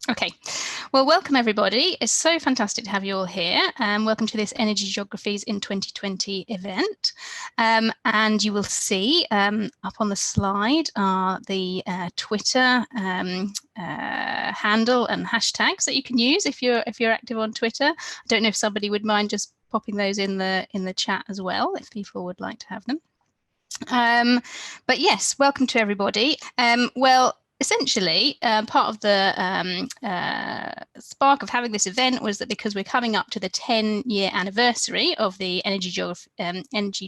Okay, well, welcome everybody. It's so fantastic to have you all here. Welcome to this Energy Geographies in 2020 event. And you will see up on the slide are the Twitter handle and hashtags that you can use if you're active on Twitter. I don't know if somebody would mind just popping those in the chat as well, if people would like to have them. But yes, welcome to everybody. Well, essentially, part of the spark of having this event was that because we're coming up to the 10-year anniversary of the Energy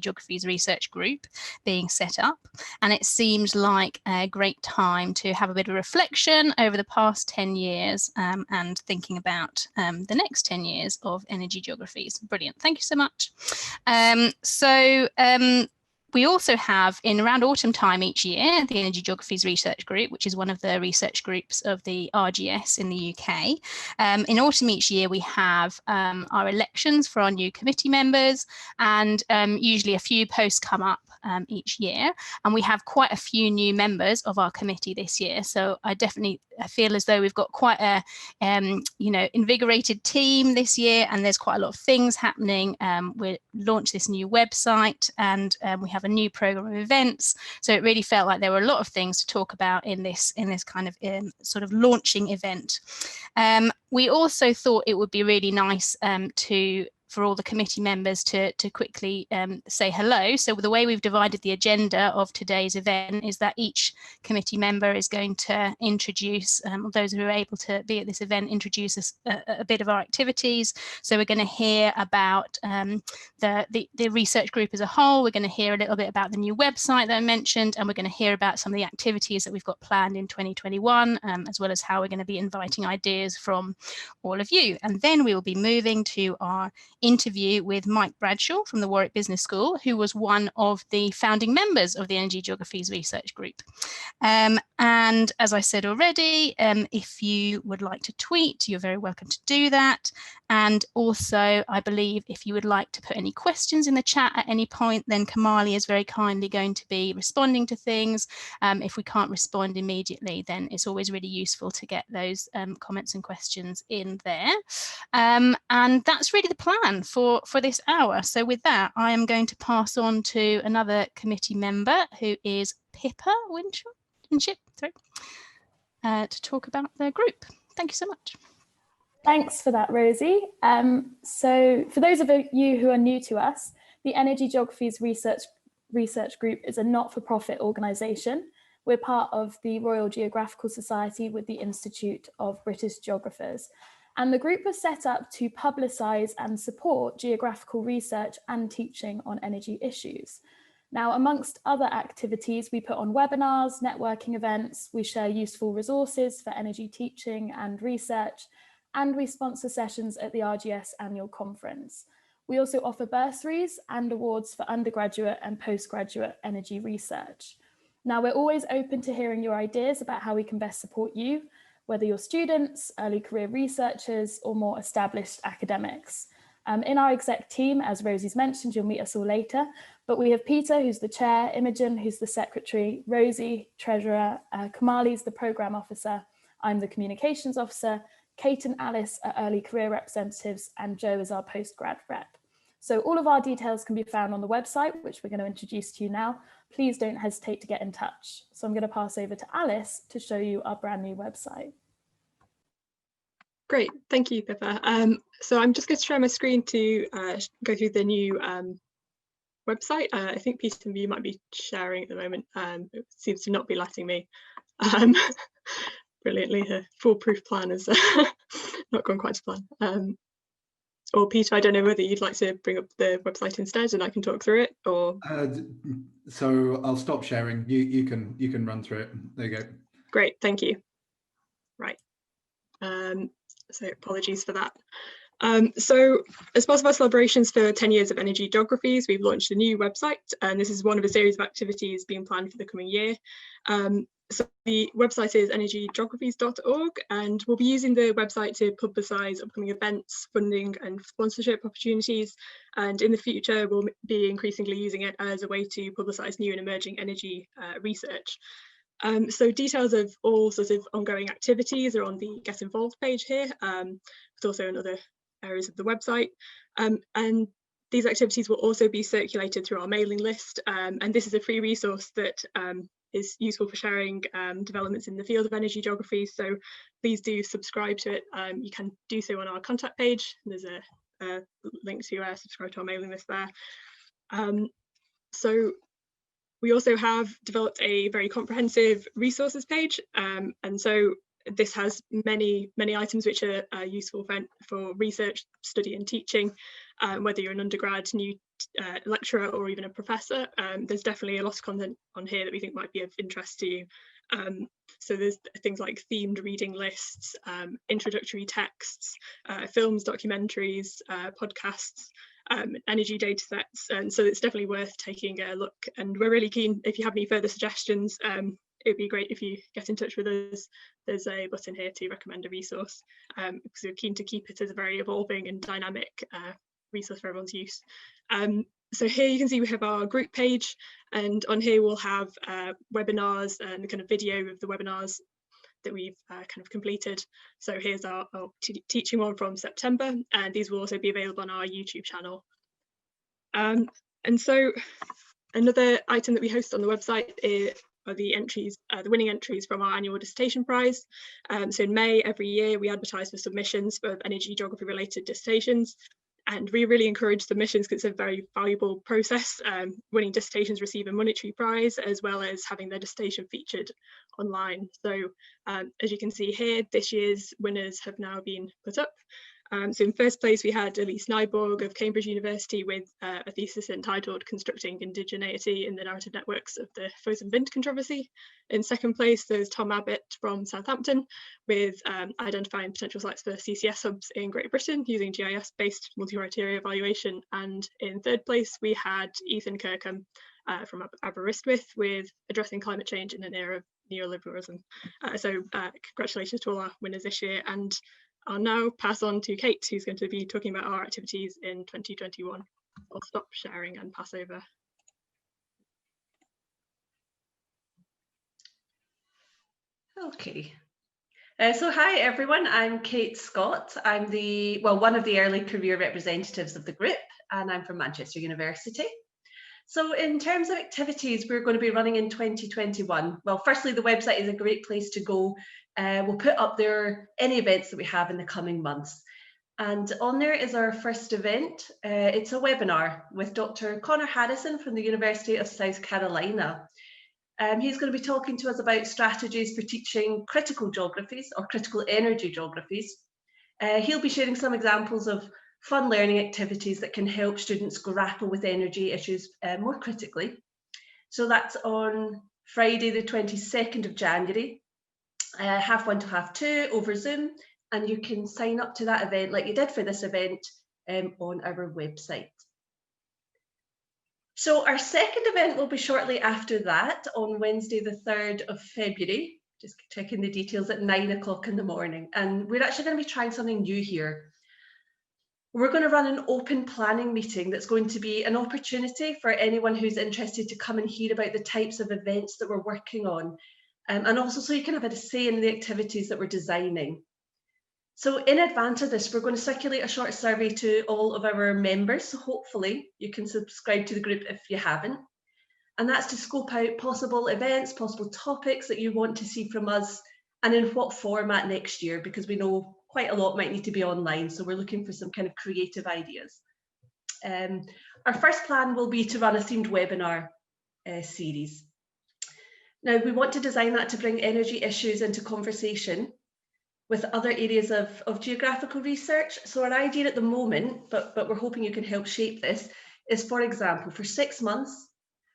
Geographies Research Group being set up, and it seemed like a great time to have a bit of reflection over the past 10 years and thinking about the next 10 years of Energy Geographies. Brilliant. Thank you so much. We also have, in around autumn time each year, the Energy Geographies Research Group, which is one of the research groups of the RGS in the UK. In autumn each year, we have our elections for our new committee members, and usually a few posts come up each year. And we have quite a few new members of our committee this year. So I definitely feel as though we've got quite a invigorated team this year, and there's quite a lot of things happening. We launched this new website, and we have a new program of events. So it really felt like there were a lot of things to talk about in this kind of sort of launching event. We also thought it would be really nice for all the committee members to quickly say hello. So the way we've divided the agenda of today's event is that each committee member is going to introduce, those who are able to be at this event, introduce us a bit of our activities. So we're going to hear about the research group as a whole. We're going to hear a little bit about the new website that I mentioned, and we're going to hear about some of the activities that we've got planned in 2021, as well as how we're going to be inviting ideas from all of you. And then we will be moving to our interview with Mike Bradshaw from the Warwick Business School, who was one of the founding members of the Energy Geographies Research Group. And as I said already, if you would like to tweet, you're very welcome to do that. And also, I believe if you would like to put any questions in the chat at any point, then Kamali is very kindly going to be responding to things. If we can't respond immediately, then it's always really useful to get those comments and questions in there. And that's really the plan for this hour. So with that, I am going to pass on to another committee member, who is Pippa Winship, to talk about the group. Thank you so much. Thanks for that, Rosie. So for those of you who are new to us, the Energy Geographies Research Group is a not-for-profit organisation. We're part of the Royal Geographical Society with the Institute of British Geographers. And the group was set up to publicise and support geographical research and teaching on energy issues. Now, amongst other activities, we put on webinars, networking events, we share useful resources for energy teaching and research, and we sponsor sessions at the RGS annual conference. We also offer bursaries and awards for undergraduate and postgraduate energy research. Now, we're always open to hearing your ideas about how we can best support you, whether you're students, early career researchers, or more established academics. In our exec team, as Rosie's mentioned, you'll meet us all later, but we have Peter, who's the chair, Imogen, who's the secretary, Rosie, treasurer, Kamali's the program officer, I'm the communications officer, Kate and Alice are early career representatives, and Joe is our postgrad rep. So all of our details can be found on the website, which we're going to introduce to you now. Please don't hesitate to get in touch. So I'm going to pass over to Alice to show you our brand new website. Great, thank you, Pippa. So I'm just going to share my screen to go through the new website. I think Peter and you might be sharing at the moment. It seems to not be letting me. Brilliantly, the foolproof plan has not gone quite to plan. Or Peter, I don't know whether you'd like to bring up the website instead and I can talk through it, or so I'll stop sharing. You can run through it. There you go. Great, thank you. Right. So apologies for that. So as part of our celebrations for 10 years of Energy Geographies, we've launched a new website, and this is one of a series of activities being planned for the coming year. So the website is energygeographies.org, and we'll be using the website to publicise upcoming events, funding and sponsorship opportunities. And in the future, we'll be increasingly using it as a way to publicise new and emerging energy research. So details of all sorts of ongoing activities are on the Get Involved page here, but also in other areas of the website. And these activities will also be circulated through our mailing list, and this is a free resource that is useful for sharing developments in the field of energy geography. So please do subscribe to it. You can do so on our contact page. There's a link to subscribe to our mailing list there. So we also have developed a very comprehensive resources page, and so this has many items which are useful for research, study and teaching, whether you're an undergrad, new lecturer or even a professor. There's definitely a lot of content on here that we think might be of interest to you. So there's things like themed reading lists, introductory texts, films, documentaries, podcasts, energy data sets, and so it's definitely worth taking a look. And we're really keen, if you have any further suggestions, it'd be great if you get in touch with us. There's a button here to recommend a resource, because we're keen to keep it as a very evolving and dynamic resource for everyone's use. So here you can see we have our group page, and on here we'll have webinars and the kind of video of the webinars that we've kind of completed. So here's our teaching one from September, and these will also be available on our YouTube channel. And so another item that we host on the website are the entries, the winning entries from our annual dissertation prize. So in May every year we advertise for submissions for energy geography related dissertations, and we really encourage submissions because it's a very valuable process. Winning dissertations receive a monetary prize as well as having their dissertation featured online. So as you can see here, this year's winners have now been put up. So in first place we had Elise Nyborg of Cambridge University with a thesis entitled Constructing Indigeneity in the Narrative Networks of the Fosen Wind Controversy. In second place there's Tom Abbott from Southampton with identifying potential sites for CCS hubs in Great Britain using GIS-based multi-criteria evaluation. And in third place we had Ethan Kirkham from Aberystwyth with addressing climate change in an era of neoliberalism. So congratulations to all our winners this year, and I'll now pass on to Kate, who's going to be talking about our activities in 2021. I'll stop sharing and pass over. Okay. So hi everyone, I'm Kate Scott. I'm one of the early career representatives of the group, and I'm from Manchester University. So in terms of activities we're going to be running in 2021, well, firstly, the website is a great place to go. We'll put up there any events that we have in the coming months. And on there is our first event. It's a webinar with Dr. Connor Harrison from the University of South Carolina. He's going to be talking to us about strategies for teaching critical geographies or critical energy geographies. He'll be sharing some examples of fun learning activities that can help students grapple with energy issues more critically. So that's on Friday, the 22nd of January, half 1 to half 2 over Zoom. And you can sign up to that event like you did for this event on our website. So our second event will be shortly after that on Wednesday, the 3rd of February, just checking the details at 9 o'clock in the morning. And we're actually going to be trying something new here. We're going to run an open planning meeting that's going to be an opportunity for anyone who's interested to come and hear about the types of events that we're working on. And also so you can have a say in the activities that we're designing. So in advance of this, we're going to circulate a short survey to all of our members. So hopefully you can subscribe to the group if you haven't. And that's to scope out possible events, possible topics that you want to see from us, and in what format next year, because we know quite a lot might need to be online. So we're looking for some kind of creative ideas. Our first plan will be to run a themed webinar series. Now, we want to design that to bring energy issues into conversation with other areas of geographical research. So our idea at the moment, but we're hoping you can help shape this, is, for example, for 6 months,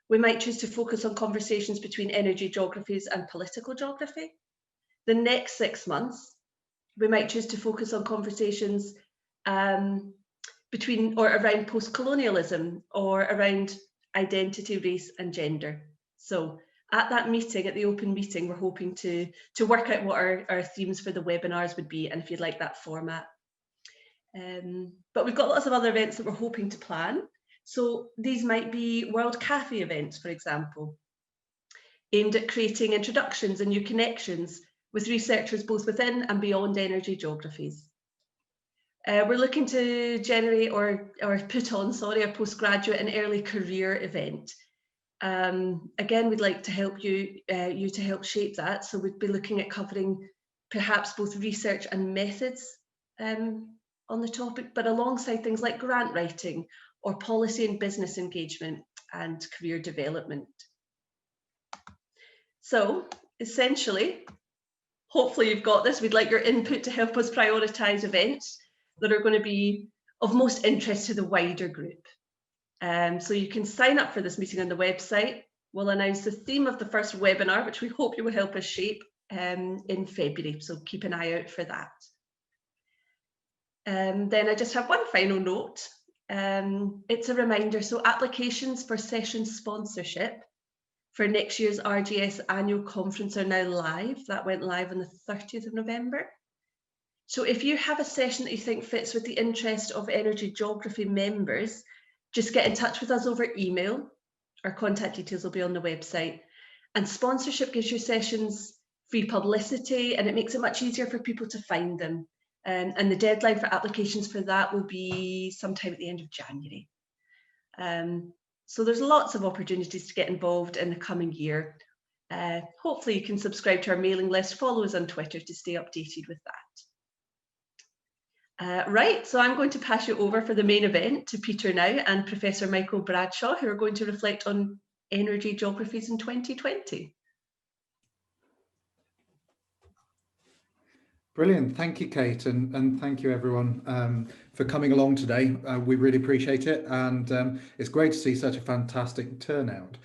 we might choose to focus on conversations between energy geographies and political geography. The next 6 months, we might choose to focus on conversations between or around post-colonialism or around identity, race and gender. So at that meeting, at the open meeting, we're hoping to work out what our themes for the webinars would be, and if you'd like that format. But we've got lots of other events that we're hoping to plan. So these might be World Cafe events, for example. aimed at creating introductions and new connections with researchers both within and beyond energy geographies. We're looking to generate or put on, a postgraduate and early career event. Again, we'd like to help you to help shape that. So we'd be looking at covering perhaps both research and methods on the topic, but alongside things like grant writing or policy and business engagement and career development. So essentially, hopefully you've got this. We'd like your input to help us prioritise events that are going to be of most interest to the wider group. So you can sign up for this meeting on the website. We'll announce the theme of the first webinar, which we hope you will help us shape in February. So keep an eye out for that. Then I just have one final note. It's a reminder. So applications for session sponsorship for next year's RGS annual conference are now live. That went live on the 30th of November. So if you have a session that you think fits with the interest of energy geography members, just get in touch with us over email. Our contact details will be on the website. And sponsorship gives your sessions free publicity, and it makes it much easier for people to find them. And the deadline for applications for that will be sometime at the end of January. So there's lots of opportunities to get involved in the coming year. Hopefully you can subscribe to our mailing list, follow us on Twitter to stay updated with that. Right, so I'm going to pass you over for the main event to Peter now and Professor Michael Bradshaw, who are going to reflect on energy geographies in 2020. Brilliant. Thank you, Kate, and thank you everyone for coming along today. We really appreciate it, and it's great to see such a fantastic turnout.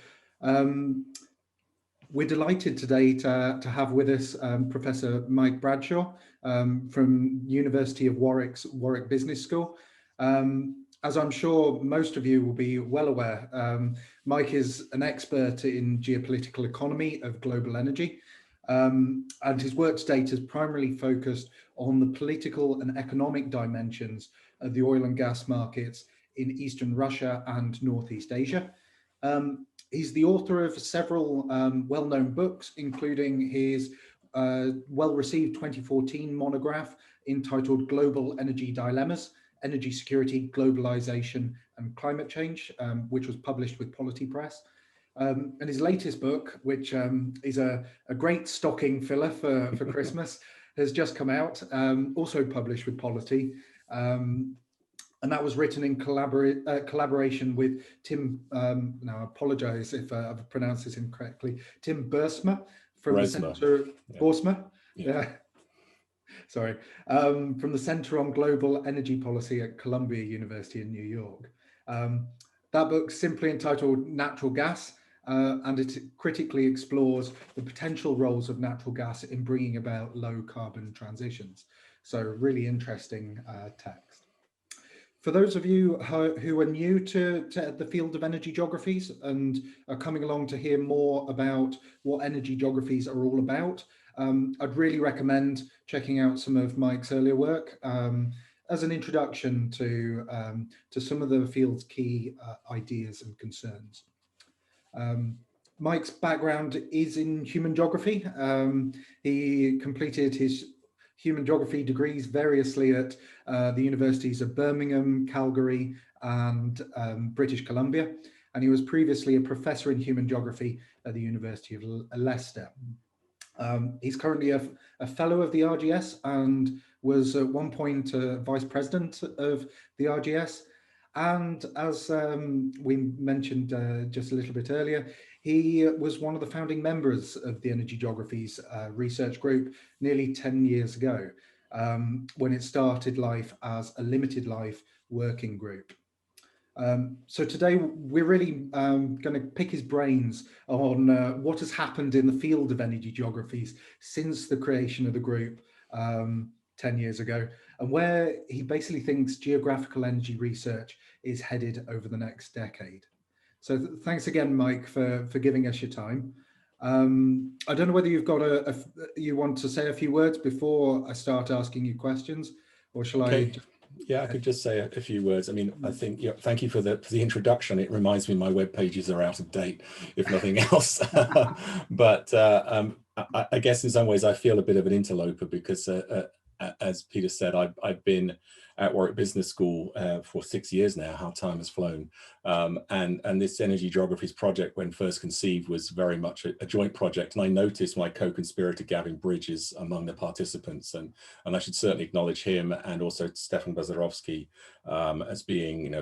We're delighted today to have with us Professor Mike Bradshaw from University of Warwick's Warwick Business School. As I'm sure most of you will be well aware, Mike is an expert in geopolitical economy of global energy. And his work to date has primarily focused on the political and economic dimensions of the oil and gas markets in Eastern Russia and Northeast Asia. He's the author of several well-known books, including his well-received 2014 monograph entitled Global Energy Dilemmas, Energy Security, Globalization and Climate Change, which was published with Polity Press. And his latest book, which is a great stocking filler for Christmas, has just come out, also published with Polity. And that was written in collaboration with Tim, now I apologize if I've pronounced this incorrectly, Tim Bursma from the Center, Borsma, sorry, from the Center on Global Energy Policy at Columbia University in New York. That book's simply entitled Natural Gas, and it critically explores the potential roles of natural gas in bringing about low carbon transitions. So really interesting text. For those of you who are new to the field of energy geographies and are coming along to hear more about what energy geographies are all about, I'd really recommend checking out some of Mike's earlier work as an introduction to some of the field's key ideas and concerns. Mike's background is in human geography. He completed his human geography degrees variously at the universities of Birmingham, Calgary, and British Columbia. And he was previously a professor in human geography at the University of Leicester. He's currently a fellow of the RGS and was at one point vice president of the RGS. And as we mentioned just a little bit earlier, he was one of the founding members of the Energy Geographies research group nearly 10 years ago, when it started life as a limited life working group. So today we're really going to pick his brains on what has happened in the field of energy geographies since the creation of the group 10 years ago, and where he basically thinks geographical energy research is headed over the next decade. So thanks again, Mike, for giving us your time. I don't know whether you've got you want to say a few words before I start asking you questions, or shall I? Yeah, I could just say a few words. I mean, I think, thank you for the introduction. It reminds me my web pages are out of date, if nothing else. But I guess in some ways I feel a bit of an interloper because, as Peter said, I've been at Warwick Business School for 6 years now. How time has flown. And this Energy Geographies project, when first conceived, was very much a joint project. And I noticed my co-conspirator Gavin Bridges among the participants, and I should certainly acknowledge him, and also Stefan Bazarovsky as being,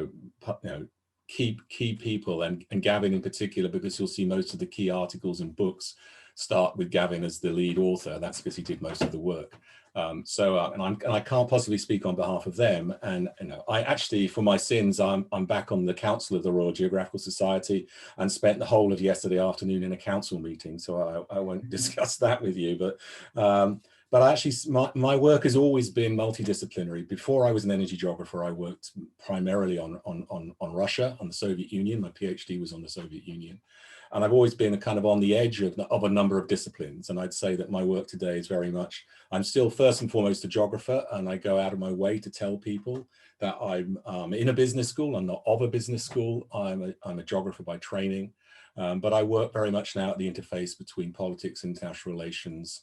key people, and Gavin in particular, because you'll see most of the key articles and books start with Gavin as the lead author. That's because he did most of the work. And I can't possibly speak on behalf of them. And I actually, for my sins, I'm back on the Council of the Royal Geographical Society, and spent the whole of yesterday afternoon in a council meeting. So I won't discuss that with you. But actually, my work has always been multidisciplinary. Before I was an energy geographer, I worked primarily on Russia, on the Soviet Union. My PhD was on the Soviet Union. And I've always been kind of on the edge of a number of disciplines. And I'd say that my work today is very much, I'm still first and foremost a geographer, and I go out of my way to tell people that I'm in a business school. I'm not of a business school. I'm a geographer by training. But I work very much now at the interface between politics, international relations,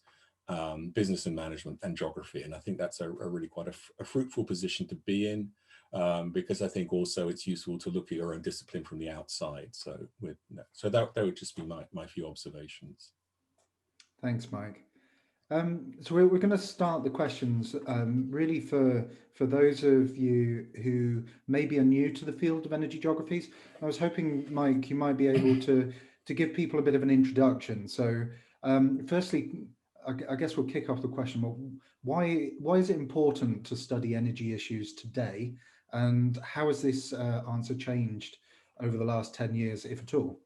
business and management, and geography. And I think that's a really quite a fruitful position to be in. Because I think also it's useful to look at your own discipline from the outside. So that would just be my few observations. Thanks, Mike. So we're going to start the questions really for those of you who maybe are new to the field of energy geographies. I was hoping, Mike, you might be able to give people a bit of an introduction. So firstly, I guess we'll kick off the question, well, why is it important to study energy issues today? And how has this answer changed over the last 10 years, if at all?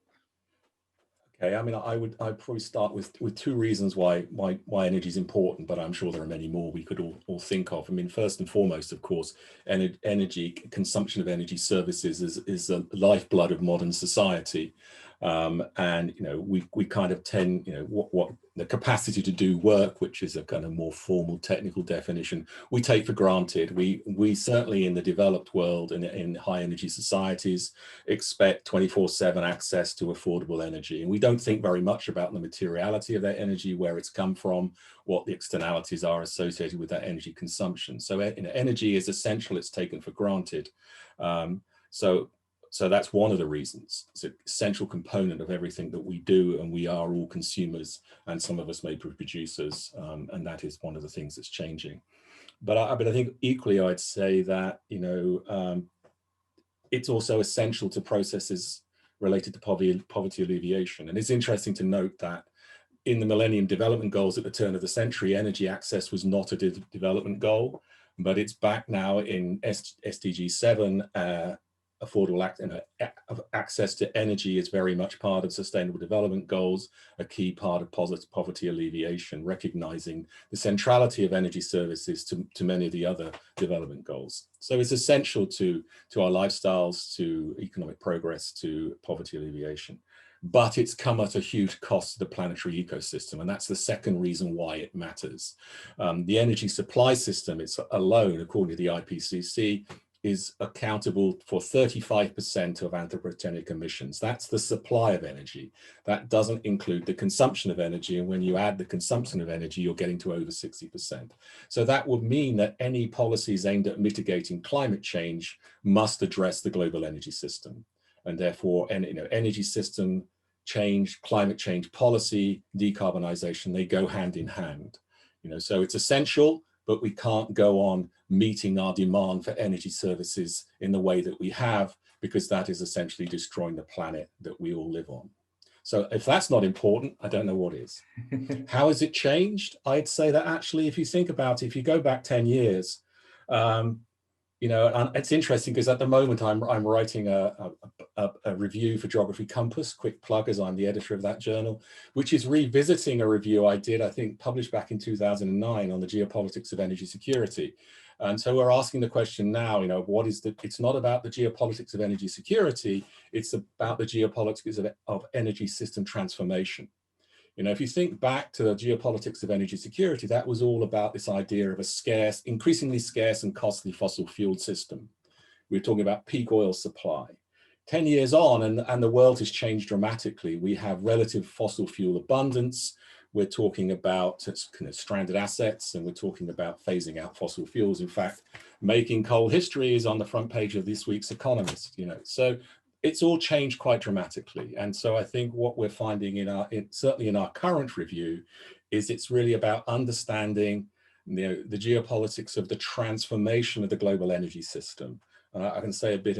Okay, I mean, I'd probably start with two reasons why energy is important, but I'm sure there are many more we could all think of. I mean, first and foremost, of course, energy consumption of energy services is the lifeblood of modern society. And we kind of tend, what the capacity to do work, which is a kind of more formal technical definition, we take for granted. We certainly in the developed world and in high energy societies expect 24/7 access to affordable energy, and we don't think very much about the materiality of that energy, where it's come from, what the externalities are associated with that energy consumption. So energy is essential; it's taken for granted. So that's one of the reasons. It's an essential component of everything that we do, and we are all consumers, and some of us may be producers, and that is one of the things that's changing. But I think equally, I'd say that it's also essential to processes related to poverty alleviation. And it's interesting to note that in the Millennium Development Goals at the turn of the century, energy access was not a development goal, but it's back now in SDG 7. Affordable access to energy is very much part of Sustainable Development Goals, a key part of poverty alleviation, recognizing the centrality of energy services to many of the other development goals. So it's essential to our lifestyles, to economic progress, to poverty alleviation. But it's come at a huge cost to the planetary ecosystem, and that's the second reason why it matters. The energy supply system, it's alone, according to the IPCC, is accountable for 35% of anthropogenic emissions. That's the supply of energy. That doesn't include the consumption of energy. And when you add the consumption of energy, you're getting to over 60%. So that would mean that any policies aimed at mitigating climate change must address the global energy system. And therefore, energy system change, climate change policy, decarbonization, they go hand in hand. So it's essential, but we can't go on meeting our demand for energy services in the way that we have, because that is essentially destroying the planet that we all live on. So if that's not important, I don't know what is. How has it changed? I'd say that actually, if you think about it, if you go back 10 years, and it's interesting because at the moment I'm writing a review for Geography Compass, quick plug as I'm the editor of that journal, which is revisiting a review I did, I think, published back in 2009 on the geopolitics of energy security. And so we're asking the question now, it's not about the geopolitics of energy security, it's about the geopolitics of energy system transformation. You know, if you think back to the geopolitics of energy security, that was all about this idea of a scarce, increasingly scarce and costly fossil fuel system. We were talking about peak oil supply. 10 years on, and the world has changed dramatically. We have relative fossil fuel abundance. We're talking about kind of stranded assets, and we're talking about phasing out fossil fuels. In fact, making coal history is on the front page of this week's Economist. You know, so it's all changed quite dramatically. And so I think what we're finding certainly in our current review is it's really about understanding, you know, the geopolitics of the transformation of the global energy system. And I can say a bit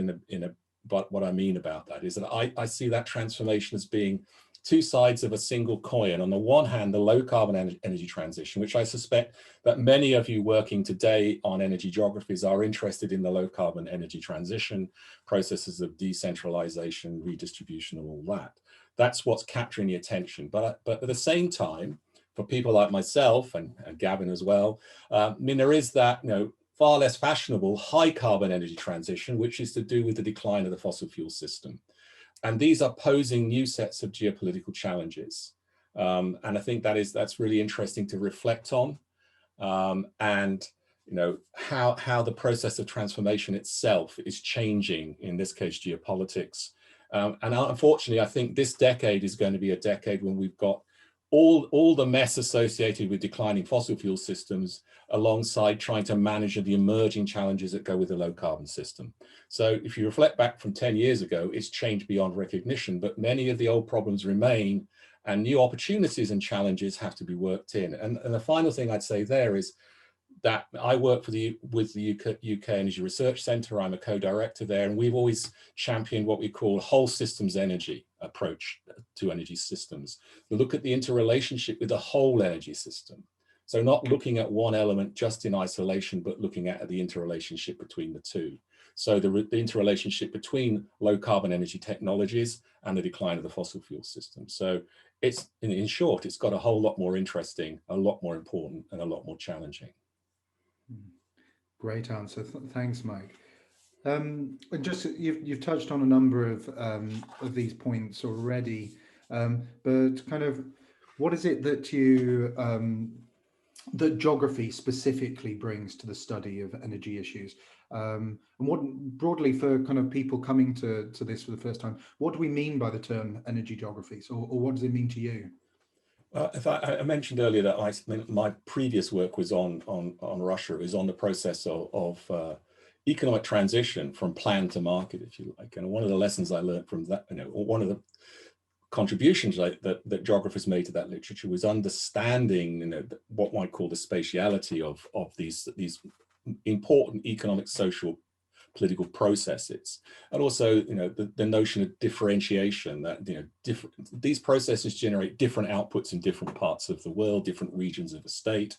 but what I mean about that is that I see that transformation as being two sides of a single coin. On the one hand, the low carbon energy transition, which I suspect that many of you working today on energy geographies are interested in the low carbon energy transition, processes of decentralization, redistribution, and all that. That's what's capturing the attention. But at the same time, for people like myself and Gavin as well, I mean, there is that, you know, far less fashionable high carbon energy transition, which is to do with the decline of the fossil fuel system. And these are posing new sets of geopolitical challenges. And I think that's really interesting to reflect on. And you know, how the process of transformation itself is changing, in this case, geopolitics. And unfortunately, I think this decade is going to be a decade when we've got all the mess associated with declining fossil fuel systems alongside trying to manage the emerging challenges that go with the low carbon system. So if you reflect back from 10 years ago, it's changed beyond recognition, but many of the old problems remain and new opportunities and challenges have to be worked in. And the final thing I'd say there is that I work with the UK Energy Research Centre. I'm a co-director there, and we've always championed what we call whole systems energy approach to energy systems. We look at the interrelationship with the whole energy system. So not looking at one element just in isolation, but looking at the interrelationship between the two. So the interrelationship between low carbon energy technologies and the decline of the fossil fuel system. So it's, in short, it's got a whole lot more interesting, a lot more important, and a lot more challenging. Great answer. Thanks, Mike. And just you've touched on a number of these points already, but kind of what is it that that geography specifically brings to the study of energy issues? And what broadly for kind of people coming to this for the first time, what do we mean by the term energy geographies, or what does it mean to you? I mentioned earlier that my previous work was on Russia. It was on the process of economic transition from plan to market, if you like. And one of the lessons I learned from that, you know, one of the contributions that geographers made to that literature was understanding, you know, what one might call the spatiality of these important economic, social, political processes, and also, you know, the notion of differentiation, that, you know, these processes generate different outputs in different parts of the world, different regions of the state,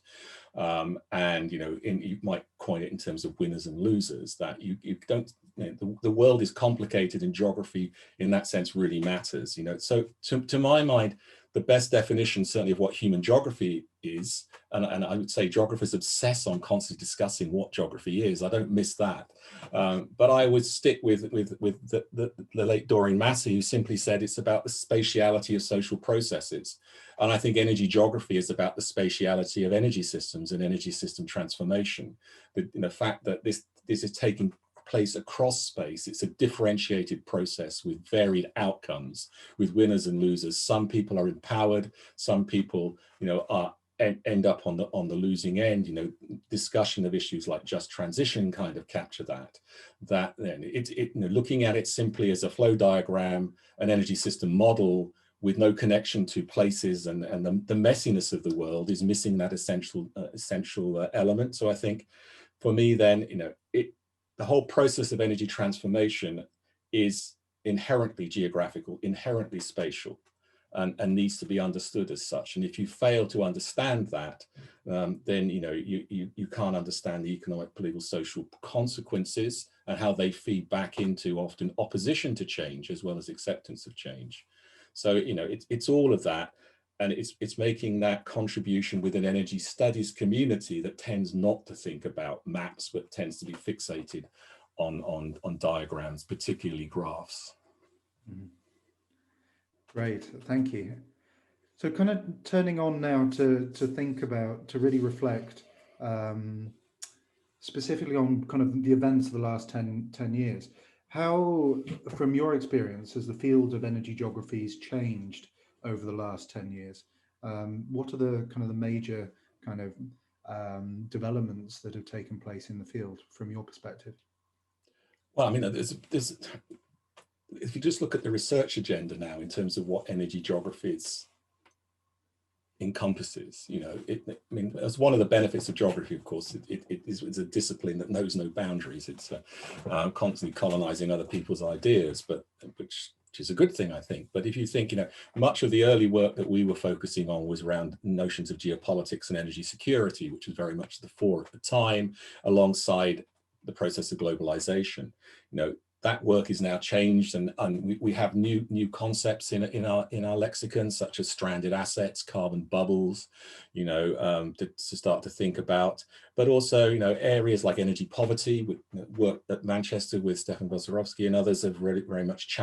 and, you know, you might coin it in terms of winners and losers, that you don't, you know, the world is complicated and geography in that sense really matters, you know. So to my mind, the best definition certainly of what human geography is, and I would say geographers obsess on constantly discussing what geography is. I don't miss that, but I would stick with the late Doreen Massey, who simply said it's about the spatiality of social processes. And I think energy geography is about the spatiality of energy systems and energy system transformation. The fact that this is taking place across space. It's a differentiated process with varied outcomes, with winners and losers. Some people are empowered, some people, you know, end up on the losing end. You know, discussion of issues like just transition kind of capture that. Then you know, looking at it simply as a flow diagram, an energy system model with no connection to places and the messiness of the world is missing that essential element. So I think for me then, you know, the whole process of energy transformation is inherently geographical, inherently spatial, and needs to be understood as such. And if you fail to understand that, then, you know, you can't understand the economic, political, social consequences and how they feed back into often opposition to change as well as acceptance of change. So, you know, it's all of that. And it's making that contribution with an energy studies community that tends not to think about maps, but tends to be fixated on diagrams, particularly graphs. Great, thank you. So kind of turning on now to think about, to really reflect specifically on kind of the events of the last 10 years. How, from your experience, has the field of energy geographies changed over the last 10 years? What are the kind of the major kind of developments that have taken place in the field from your perspective? Well, I mean, if you just look at the research agenda now in terms of what energy geographies encompasses, you know, I mean, as one of the benefits of geography, of course, it's a discipline that knows no boundaries. It's constantly colonizing other people's ideas, but which is a good thing, I think. But if you think, you know, much of the early work that we were focusing on was around notions of geopolitics and energy security, which was very much the fore at the time, alongside the process of globalization. You know, that work is now changed, and we have new concepts in our lexicon, such as stranded assets, carbon bubbles, you know, to start to think about. But also, you know, areas like energy poverty, work at Manchester with Stefan Bozarovsky and others have really very much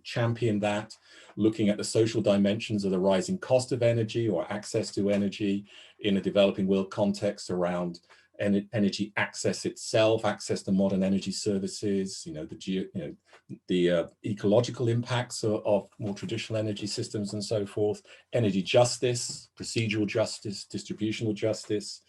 championed that, looking at the social dimensions of the rising cost of energy or access to energy in a developing world context around energy access itself, access to modern energy services, you know, the ecological impacts of more traditional energy systems and so forth, energy justice, procedural justice, distributional justice,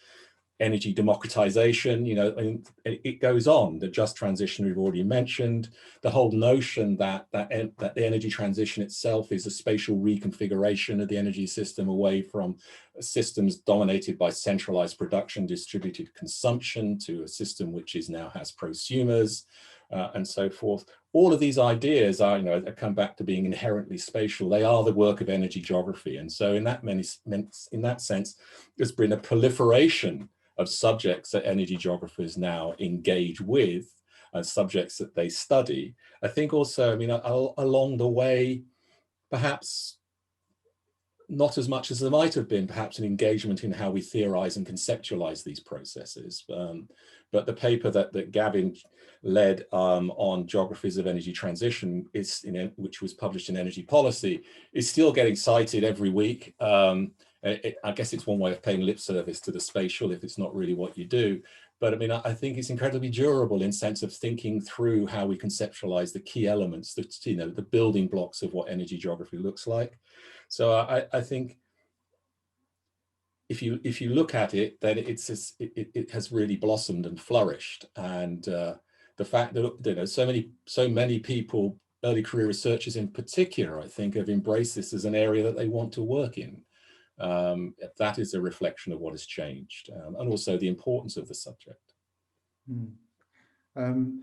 energy democratization, you know, and it goes on. The just transition we've already mentioned, the whole notion that the energy transition itself is a spatial reconfiguration of the energy system away from systems dominated by centralized production, distributed consumption, to a system which now has prosumers, and so forth. All of these ideas are, you know, come back to being inherently spatial. They are the work of energy geography, and so in that sense, there's been a proliferation of subjects that energy geographers now engage with, subjects that they study. I think also, I mean, along the way, perhaps not as much as there might have been, perhaps an engagement in how we theorize and conceptualize these processes. But the paper that Gavin led on geographies of energy transition, which was published in Energy Policy, is still getting cited every week. I guess it's one way of paying lip service to the spatial if it's not really what you do. But I mean, I think it's incredibly durable in sense of thinking through how we conceptualize the key elements, that, you know, the building blocks of what energy geography looks like. So I think if you look at it, then it has really blossomed and flourished. And the fact that, you know, so many people, early career researchers in particular, I think, have embraced this as an area that they want to work in. That is a reflection of what has changed, and also the importance of the subject. And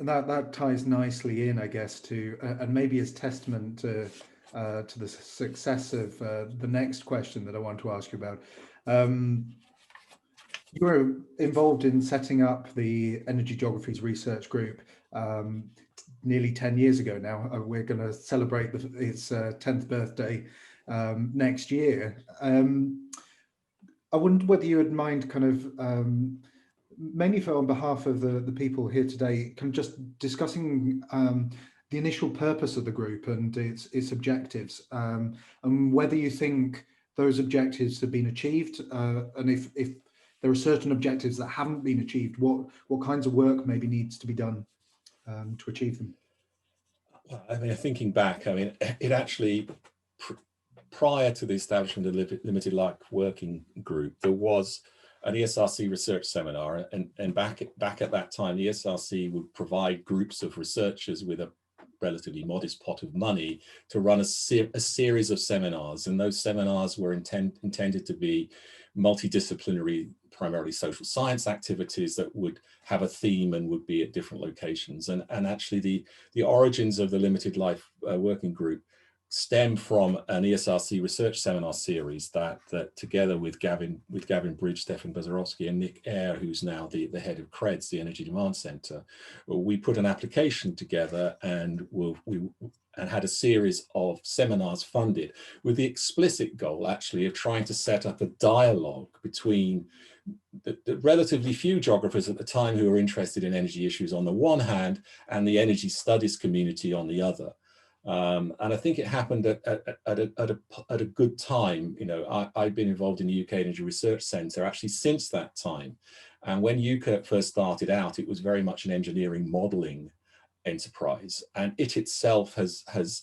that ties nicely in, I guess, to and maybe as testament to the success of the next question that I want to ask you about. You were involved in setting up the Energy Geographies Research Group nearly 10 years ago now. We're going to celebrate its 10th birthday next year. I wondered whether you would mind kind of, mainly on behalf of the people here today, kind of just discussing the initial purpose of the group and its objectives, and whether you think those objectives have been achieved, and if there are certain objectives that haven't been achieved, what kinds of work maybe needs to be done to achieve them. Well, I mean, thinking back, I mean, it actually, prior to the establishment of the Limited Life Working Group, there was an ESRC research seminar, and back at that time, the ESRC would provide groups of researchers with a relatively modest pot of money to run a series of seminars, and those seminars were intended to be multidisciplinary, primarily social science activities that would have a theme and would be at different locations. And actually the origins of the Limited Life Working Group stem from an ESRC research seminar series that together with Gavin Bridge, Stefan Bozarovsky, and Nick Eyre, who's now the head of CREDS, the Energy Demand Centre, we put an application together and had a series of seminars funded with the explicit goal actually of trying to set up a dialogue between the relatively few geographers at the time who were interested in energy issues on the one hand and the energy studies community on the other. And I think it happened at a good time. You know, I've been involved in the UK Energy Research Centre actually since that time. And when UKERT first started out, it was very much an engineering modelling enterprise, and it itself has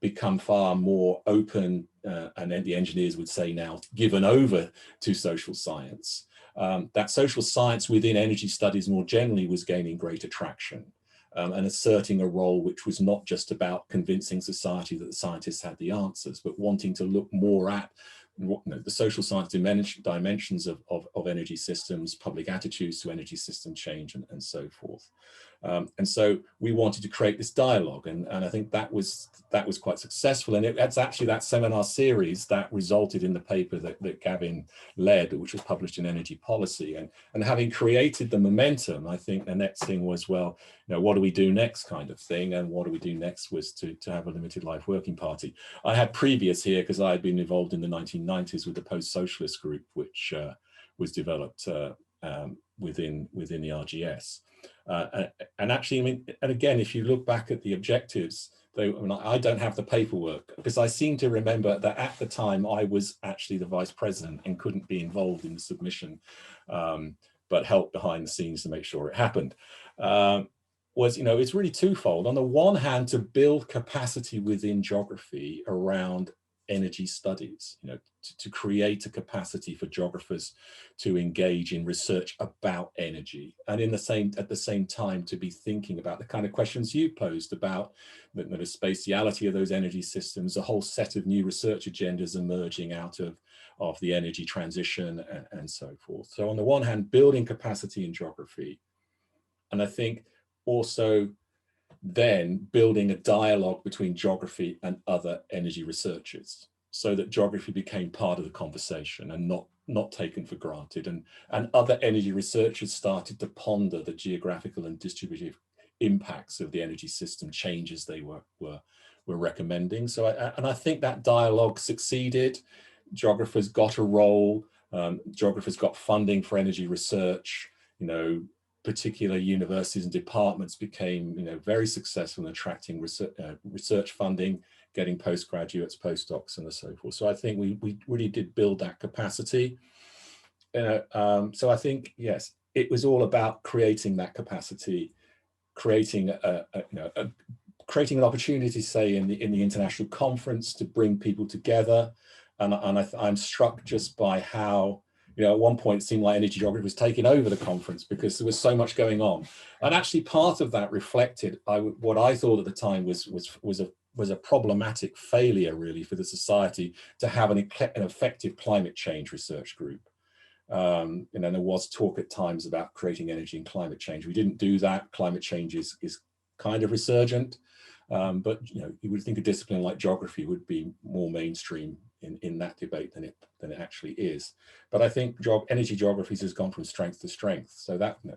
become far more open, and then the engineers would say now, given over to social science. That social science within energy studies more generally was gaining greater traction. And asserting a role which was not just about convincing society that the scientists had the answers, but wanting to look more at the social science dimensions of energy systems, public attitudes to energy system change, and so forth. And so we wanted to create this dialogue, and I think that was quite successful. And it's actually that seminar series that resulted in the paper that Gavin led, which was published in Energy Policy. And having created the momentum, I think the next thing was, well, you know, what do we do next kind of thing? And what do we do next was to have a limited life working party. I had previous here because I had been involved in the 1990s with the post-socialist group, which was developed within the RGS. And actually, I mean, and again, if you look back at the objectives, I don't have the paperwork because I seem to remember that at the time I was actually the vice president and couldn't be involved in the submission, but helped behind the scenes to make sure it happened. Was, you know, it's really twofold. On the one hand, to build capacity within geography around energy studies, you know, to create a capacity for geographers to engage in research about energy, and at the same time to be thinking about the kind of questions you posed about the spatiality of those energy systems, a whole set of new research agendas emerging out of the energy transition and so forth. So on the one hand, building capacity in geography, and I think also then building a dialogue between geography and other energy researchers, so that geography became part of the conversation and not taken for granted, and other energy researchers started to ponder the geographical and distributive impacts of the energy system changes they were recommending. So I think that dialogue succeeded. Geographers got a role, geographers got funding for energy research, you know, particular universities and departments became, you know, very successful in attracting research funding, getting postgraduates, postdocs, and so forth. So I think we really did build that capacity. So I think, yes, it was all about creating that capacity, creating creating an opportunity, say in the international conference, to bring people together. And I'm struck just by how, you know, at one point it seemed like energy geography was taking over the conference because there was so much going on. And actually part of that reflected what I thought at the time was a problematic failure really for the society to have an effective climate change research group. You know, there was talk at times about creating energy and climate change. We didn't do that. Climate change is kind of resurgent, but you know, you would think a discipline like geography would be more mainstream in that debate than it actually is. But I think energy geographies has gone from strength to strength. So that, you know,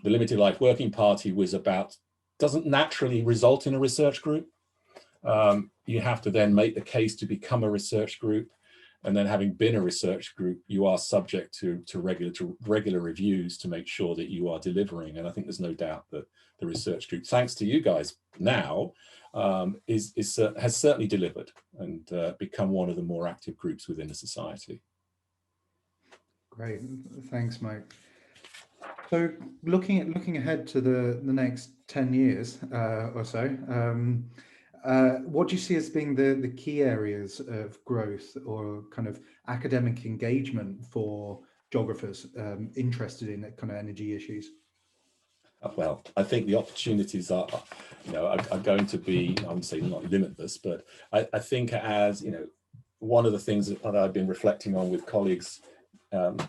the Limited Life Working Party doesn't naturally result in a research group. You have to then make the case to become a research group. And then having been a research group, you are subject to regular reviews to make sure that you are delivering. And I think there's no doubt that the research group, thanks to you guys now, has certainly delivered and become one of the more active groups within the society. Great, thanks, Mike. So looking ahead to the next 10 years or so, what do you see as being the key areas of growth or kind of academic engagement for geographers interested in kind of energy issues? Well, I think the opportunities are going to be, I would say not limitless, but I think, as you know, one of the things that I've been reflecting on with colleagues, and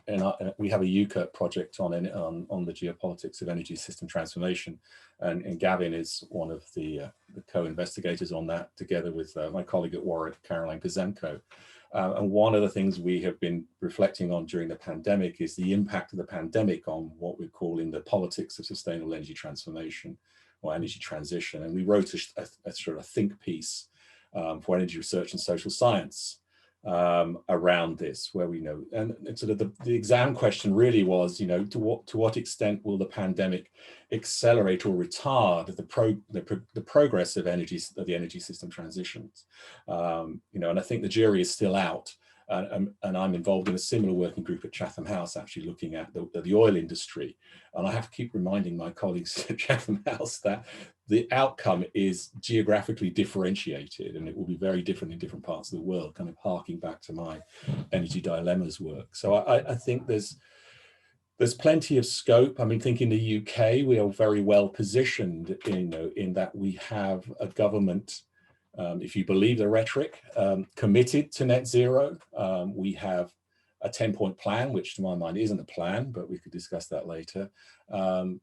we have a UKERT project on the geopolitics of energy system transformation, and Gavin is one of the co-investigators on that, together with my colleague at Warwick, Caroline Kuzemko. And one of the things we have been reflecting on during the pandemic is the impact of the pandemic on what we're calling the politics of sustainable energy transformation or energy transition. And we wrote a sort of think piece for energy research and social science around this, where we know, and sort of the exam question really was, you know, to what extent will the pandemic accelerate or retard the progress of the energy system transitions? You know, and I think the jury is still out. And I'm involved in a similar working group at Chatham House, actually looking at the oil industry. And I have to keep reminding my colleagues at Chatham House that the outcome is geographically differentiated, and it will be very different in different parts of the world, kind of harking back to my energy dilemmas work. So I think there's plenty of scope. I mean, think in the UK, we are very well positioned in that we have a government, if you believe the rhetoric, committed to net zero. We have a 10-point plan, which to my mind isn't a plan, but we could discuss that later.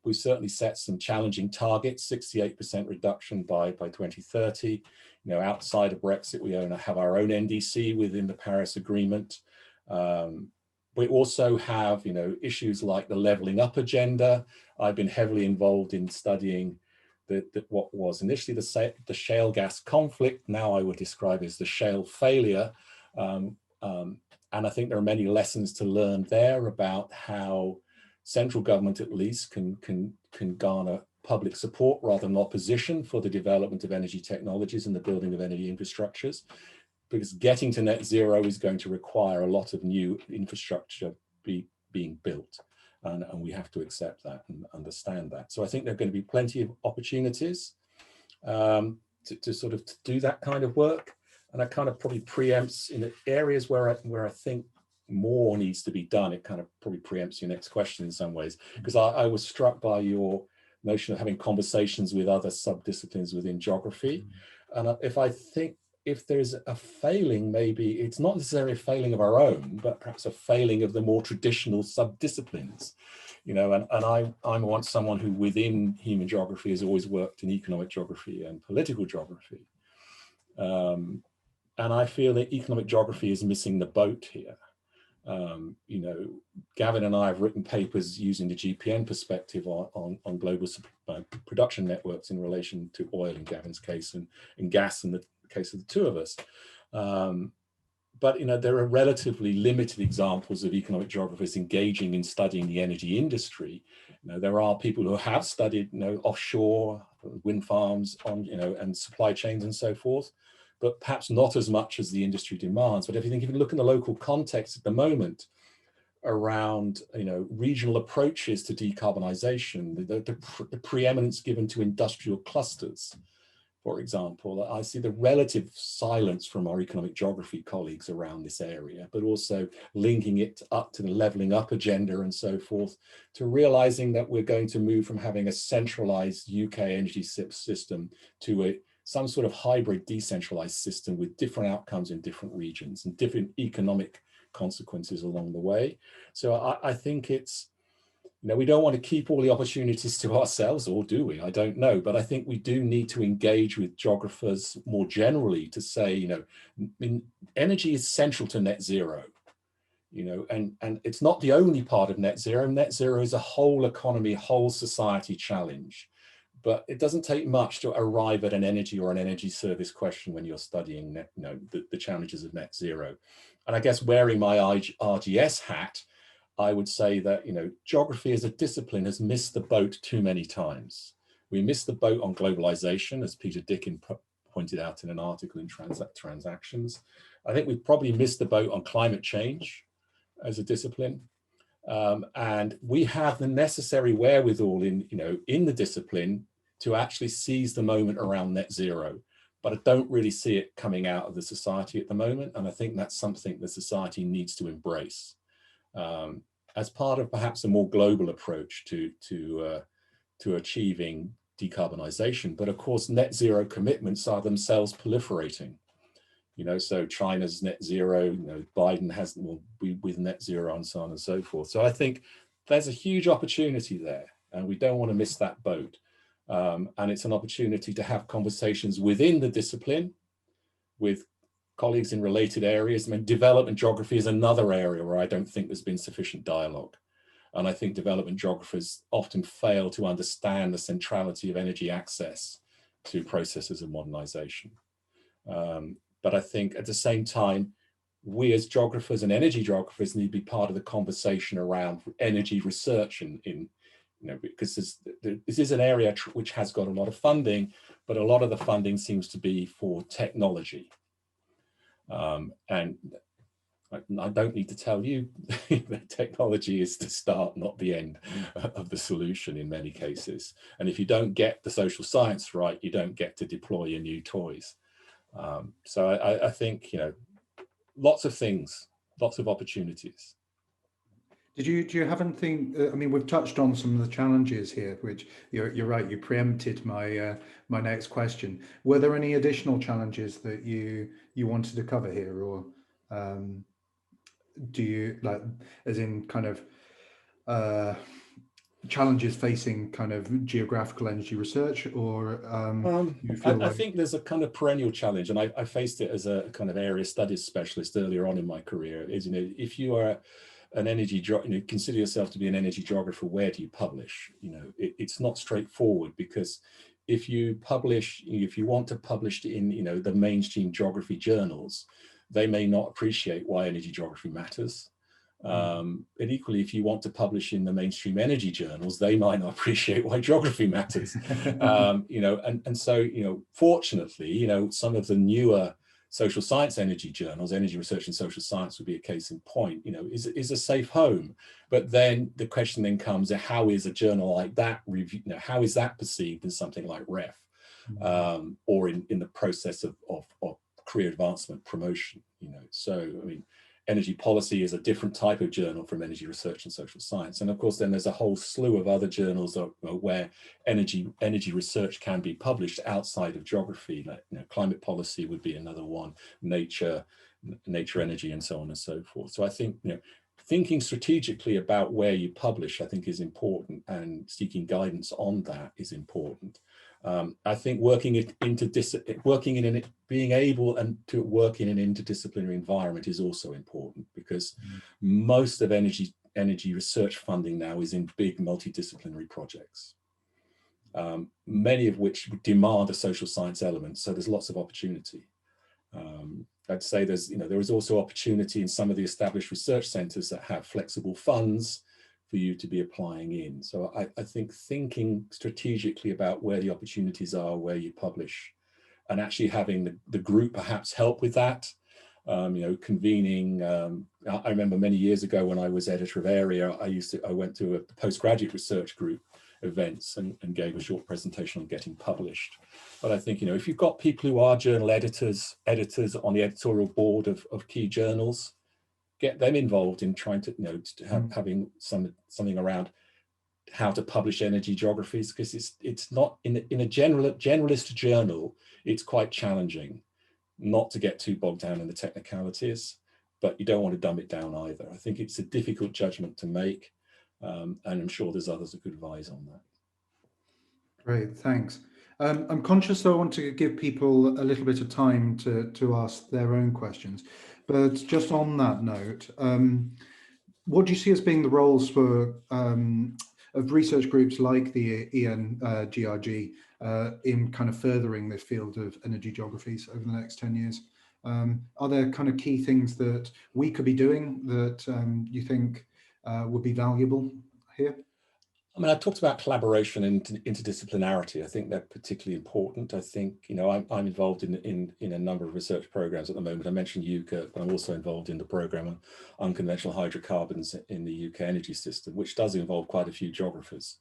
We've certainly set some challenging targets, 68% reduction by 2030. You know, outside of Brexit, we have our own NDC within the Paris Agreement. We also have, you know, issues like the levelling up agenda. I've been heavily involved in studying what was initially the shale gas conflict, now I would describe as the shale failure. And I think there are many lessons to learn there about how central government at least can garner public support rather than opposition for the development of energy technologies and the building of energy infrastructures, because getting to net zero is going to require a lot of new infrastructure being built. And we have to accept that and understand that. So I think there are going to be plenty of opportunities to sort of do that kind of work. And that kind of probably preempts in the areas where I think more needs to be done. It kind of probably preempts your next question in some ways, because I was struck by your notion of having conversations with other sub-disciplines within geography. And if there's a failing, maybe it's not necessarily a failing of our own, but perhaps a failing of the more traditional sub-disciplines. You know, and I want someone who within human geography has always worked in economic geography and political geography. And I feel that economic geography is missing the boat here. You know, Gavin and I have written papers using the GPN perspective on global production networks in relation to oil in Gavin's case and gas in the case of the two of us. But, you know, there are relatively limited examples of economic geographers engaging in studying the energy industry. You know, there are people who have studied, you know, offshore wind farms and supply chains and so forth, but perhaps not as much as the industry demands. But if you look in the local context at the moment around, you know, regional approaches to decarbonisation, the preeminence given to industrial clusters, for example, I see the relative silence from our economic geography colleagues around this area, but also linking it up to the levelling up agenda and so forth, to realising that we're going to move from having a centralised UK energy system to some sort of hybrid decentralised system with different outcomes in different regions and different economic consequences along the way. So I think it's, you know, we don't want to keep all the opportunities to ourselves, or do we? I don't know. But I think we do need to engage with geographers more generally to say, you know, I mean, energy is central to net zero, you know, and it's not the only part of net zero. Net zero is a whole economy, whole society challenge. But it doesn't take much to arrive at an energy or an energy service question when you're studying the challenges of net zero. And I guess wearing my RGS hat, I would say that, you know, geography as a discipline has missed the boat too many times. We missed the boat on globalization, as Peter Dickin pointed out in an article in Transactions. I think we've probably missed the boat on climate change as a discipline. And we have the necessary wherewithal in the discipline to actually seize the moment around net zero. But I don't really see it coming out of the society at the moment. And I think that's something the society needs to embrace. As part of perhaps a more global approach to achieving decarbonisation. But of course, net zero commitments are themselves proliferating. You know, so China's net zero, you know, Biden will be with net zero and so on and so forth. So I think there's a huge opportunity there, and we don't want to miss that boat. And it's an opportunity to have conversations within the discipline with colleagues in related areas. I mean, development geography is another area where I don't think there's been sufficient dialogue. And I think development geographers often fail to understand the centrality of energy access to processes of modernization. But I think at the same time, we as geographers and energy geographers need to be part of the conversation around energy research because this is an area which has got a lot of funding, but a lot of the funding seems to be for technology. And I don't need to tell you that technology is the start, not the end of the solution in many cases. And if you don't get the social science right, you don't get to deploy your new toys. So I think, lots of things, lots of opportunities. Do you have anything? I mean, we've touched on some of the challenges here, which you're right. You preempted my my next question. Were there any additional challenges that you wanted to cover here, or do you like, as in kind of challenges facing kind of geographical energy research, or you feel I think there's a kind of perennial challenge, and I faced it as a kind of area studies specialist earlier on in my career. Is if you are an energy, consider yourself to be an energy geographer, where do you publish? It's not straightforward, because if you publish, if you want to publish in, the mainstream geography journals, they may not appreciate why energy geography matters. And equally, if you want to publish in the mainstream energy journals, they might not appreciate why geography matters. And so, fortunately, some of the newer social science energy journals, Energy Research and Social Science would be a case in point, is a safe home. But then the question then comes, how is a journal like that review, how is that perceived in something like REF, or in the process of career advancement promotion? So I mean, Energy Policy is a different type of journal from Energy Research and Social Science. And of course, then there's a whole slew of other journals where energy research can be published outside of geography. Like, Climate Policy would be another one, Nature Energy, and so on and so forth. So I think, thinking strategically about where you publish, I think, is important, and seeking guidance on that is important. I think being able to work in an interdisciplinary environment is also important, because most of energy research funding now is in big multidisciplinary projects, many of which demand a social science element. So there's lots of opportunity. I'd say there is also opportunity in some of the established research centres that have flexible funds for you to be applying in. So I think thinking strategically about where the opportunities are, where you publish, and actually having the group perhaps help with that. Convening. I remember many years ago when I was editor of Area, I went to a postgraduate research group events and gave a short presentation on getting published. But I think, if you've got people who are journal editors on the editorial board of key journals, get them involved in trying to, having something around how to publish energy geographies, because it's not in a generalist journal, it's quite challenging not to get too bogged down in the technicalities, but you don't want to dumb it down either. I think it's a difficult judgment to make, and I'm sure there's others that could advise on that. Great, thanks. I'm conscious that I want to give people a little bit of time to ask their own questions. But just on that note, what do you see as being the roles of research groups like the ENGRG in kind of furthering this field of energy geographies over the next 10 years? Are there kind of key things that we could be doing that you think would be valuable here? I mean, I talked about collaboration and interdisciplinarity. I think they're particularly important. I think, I'm involved in a number of research programs at the moment. I mentioned UCA, but I'm also involved in the program on unconventional hydrocarbons in the UK energy system, which does involve quite a few geographers.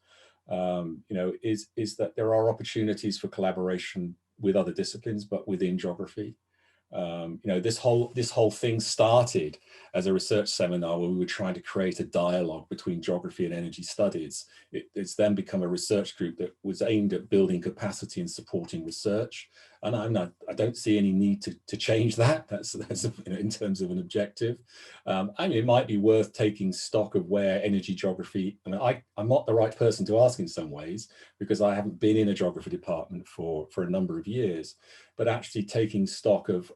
Is that there are opportunities for collaboration with other disciplines, but within geography. This whole thing started as a research seminar where we were trying to create a dialogue between geography and energy studies. It's then become a research group that was aimed at building capacity and supporting research. And I don't see any need to change that. That's in terms of an objective. It might be worth taking stock of where energy geography. I'm not the right person to ask in some ways, because I haven't been in a geography department for a number of years. But actually taking stock of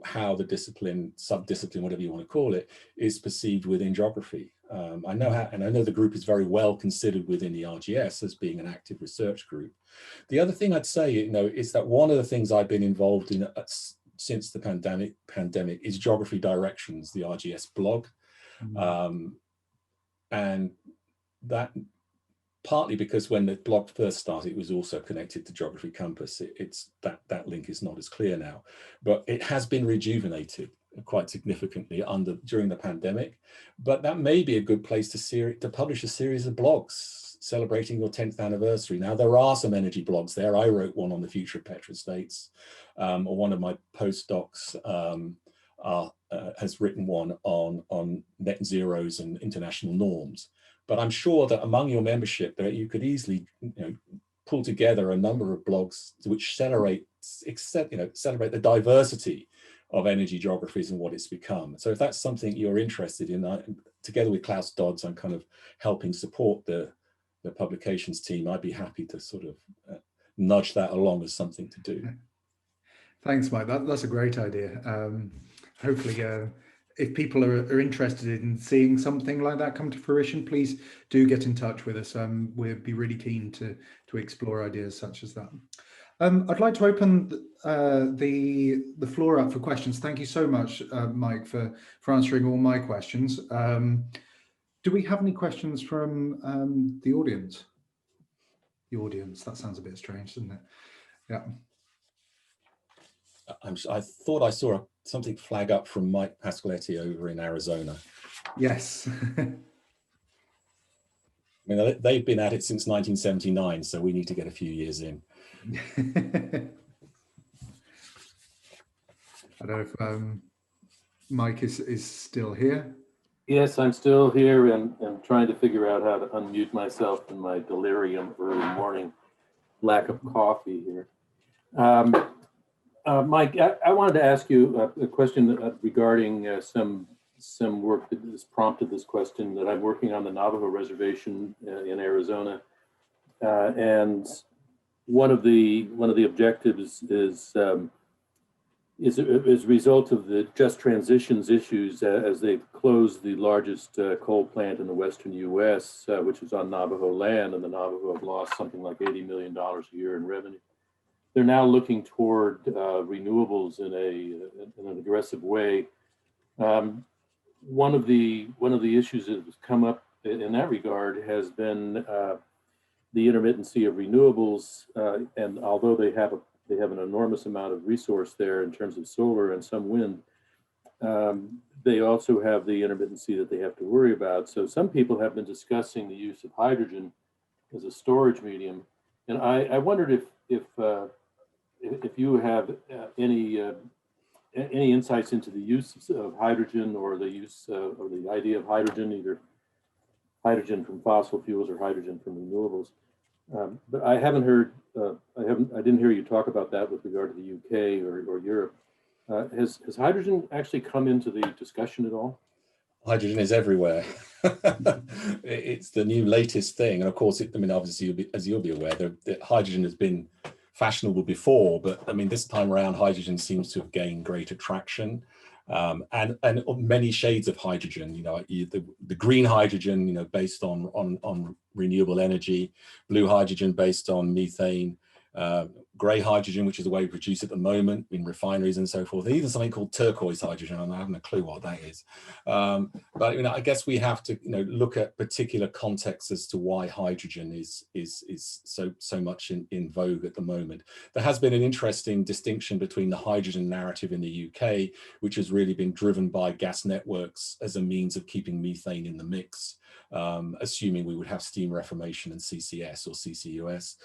how the discipline, subdiscipline, whatever you want to call it, is perceived within geography. I know the group is very well considered within the RGS as being an active research group. The other thing I'd say, is that one of the things I've been involved in since the pandemic is Geography Directions, the RGS blog. And that partly because when the blog first started, it was also connected to Geography Compass. It's that link is not as clear now, but it has been rejuvenated quite significantly during the pandemic. But that may be a good place to publish a series of blogs celebrating your 10th anniversary. Now, there are some energy blogs there. I wrote one on the future of petrostates, or one of my postdocs has written one on net zeros and international norms. But I'm sure that among your membership, that you could easily, pull together a number of blogs which celebrate the diversity of energy geographies and what it's become. So if that's something you're interested in, together with Klaus Dodds, I'm kind of helping support the publications team. I'd be happy to sort of nudge that along as something to do. Thanks, Mike. That's a great idea. Hopefully, if people are interested in seeing something like that come to fruition, please do get in touch with us. We'd be really keen to explore ideas such as that. I'd like to open the floor up for questions. Thank you so much, Mike, for answering all my questions. Do we have any questions from the audience? The audience, that sounds a bit strange, doesn't it? Yeah. I thought I saw something flag up from Mike Pasqualetti over in Arizona. Yes. I mean, they've been at it since 1979, so we need to get a few years in. I don't know if Mike is still here. Yes, I'm still here and trying to figure out how to unmute myself in my delirium early morning lack of coffee here. Mike, I wanted to ask you a question regarding some work that has prompted this question. That I'm working on the Navajo Reservation in Arizona, and one of the objectives is a result of the just transitions issues as they've closed the largest coal plant in the western U.S., which is on Navajo land, and the Navajo have lost something like $80 million a year in revenue. They're now looking toward renewables in an aggressive way. One of the issues that has come up in that regard has been the intermittency of renewables, and although they have an enormous amount of resource there in terms of solar and some wind, they also have the intermittency that they have to worry about. So some people have been discussing the use of hydrogen as a storage medium, and I wondered if you have any insights into the use of hydrogen, or the use or the idea of hydrogen, either hydrogen from fossil fuels or hydrogen from renewables. But I haven't heard, I didn't hear you talk about that with regard to the UK or Europe. Has hydrogen actually come into the discussion at all? Hydrogen is everywhere. It's the new latest thing, and of course, obviously, as you'll be aware, that hydrogen has been fashionable before, but I mean, this time around, hydrogen seems to have gained greater traction, and many shades of hydrogen. The green hydrogen, based on renewable energy, blue hydrogen based on methane, grey hydrogen, which is the way we produce at the moment in refineries and so forth, and even something called turquoise hydrogen. I haven't a clue what that is. But I guess we have to look at particular contexts as to why hydrogen is so much in vogue at the moment. There has been an interesting distinction between the hydrogen narrative in the UK, which has really been driven by gas networks as a means of keeping methane in the mix, assuming we would have steam reformation and CCS or CCUS,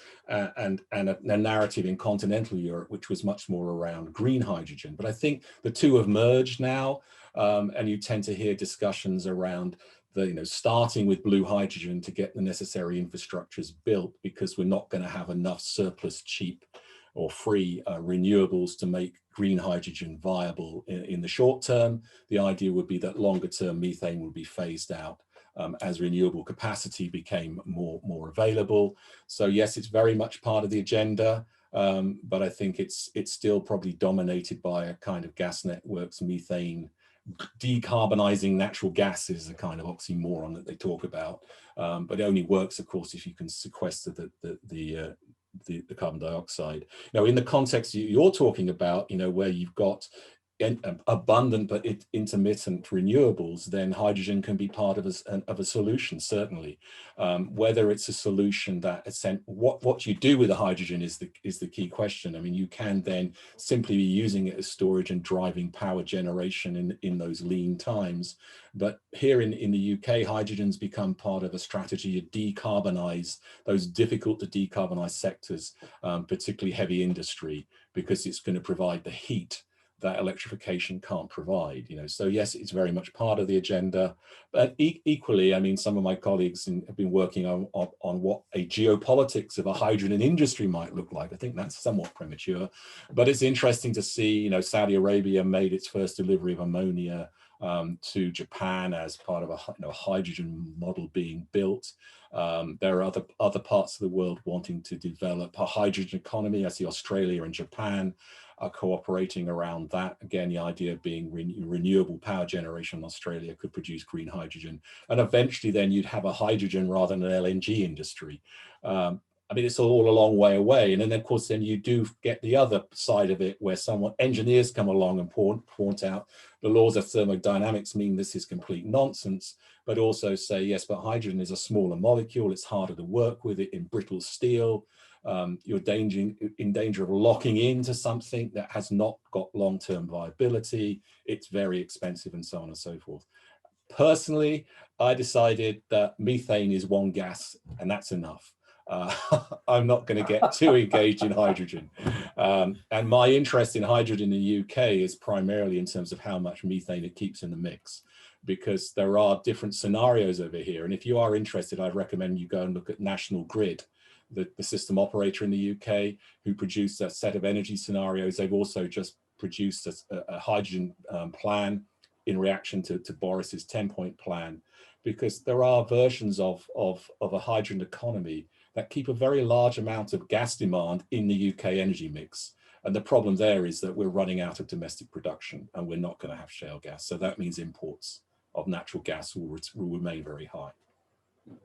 and a narrative in continental Europe, which was much more around green hydrogen. But I think the two have merged now, and you tend to hear discussions around starting with blue hydrogen to get the necessary infrastructures built, because we're not going to have enough surplus cheap or free renewables to make green hydrogen viable in the short term. The idea would be that longer term methane would be phased out as renewable capacity became more available. So yes, it's very much part of the agenda, but I think it's still probably dominated by a kind of gas networks, methane. Decarbonizing natural gas is a kind of oxymoron that they talk about, but it only works, of course, if you can sequester the the carbon dioxide. Now, in the context you're talking about, where you've got abundant but intermittent renewables, then hydrogen can be part of a solution, certainly. Whether it's a solution that what you do with the hydrogen is the key question. I mean, you can then simply be using it as storage and driving power generation in those lean times. But here in the UK, hydrogen's become part of a strategy to decarbonize those difficult to decarbonize sectors, particularly heavy industry, because it's going to provide the heat that electrification can't provide. So yes, it's very much part of the agenda, but equally, I mean, some of my colleagues have been working on what a geopolitics of a hydrogen industry might look like. I think that's somewhat premature, but it's interesting to see, Saudi Arabia made its first delivery of ammonia to Japan as part of a hydrogen model being built. There are other parts of the world wanting to develop a hydrogen economy. I see Australia and Japan are cooperating around that. Again, the idea of being renewable power generation in Australia could produce green hydrogen. And eventually then you'd have a hydrogen rather than an LNG industry. I mean, it's all a long way away. And then of course, then you do get the other side of it where engineers come along and point out the laws of thermodynamics mean this is complete nonsense, but also say, yes, but hydrogen is a smaller molecule. It's harder to work with it in brittle steel. You're in danger of locking into something that has not got long-term viability. It's very expensive and so on and so forth. Personally, I decided that methane is one gas and that's enough. I'm not going to get too engaged in hydrogen. And my interest in hydrogen in the UK is primarily in terms of how much methane it keeps in the mix, because there are different scenarios over here. And if you are interested, I'd recommend you go and look at National Grid, the system operator in the UK, who produced a set of energy scenarios. They've also just produced a hydrogen plan in reaction to Boris's 10-point plan, because there are versions of a hydrogen economy that keep a very large amount of gas demand in the UK energy mix. And the problem there is that we're running out of domestic production and we're not going to have shale gas. So that means imports of natural gas will remain very high.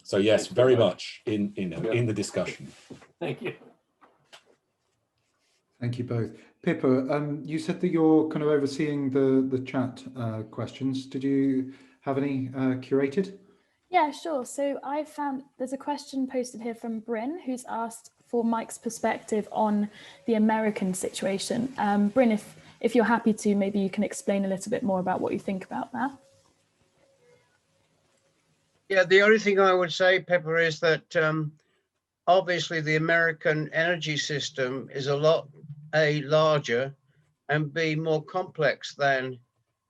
So yes, very much in the discussion. Thank you. Thank you both. Pippa, you said that you're kind of overseeing the chat questions. Did you have any curated? Yeah, sure. So I found there's a question posted here from Bryn, who's asked for Mike's perspective on the American situation. Bryn, if you're happy to, maybe you can explain a little bit more about what you think about that. Yeah, the only thing I would say, Pippa, is that obviously the American energy system is a lot larger and B, more complex than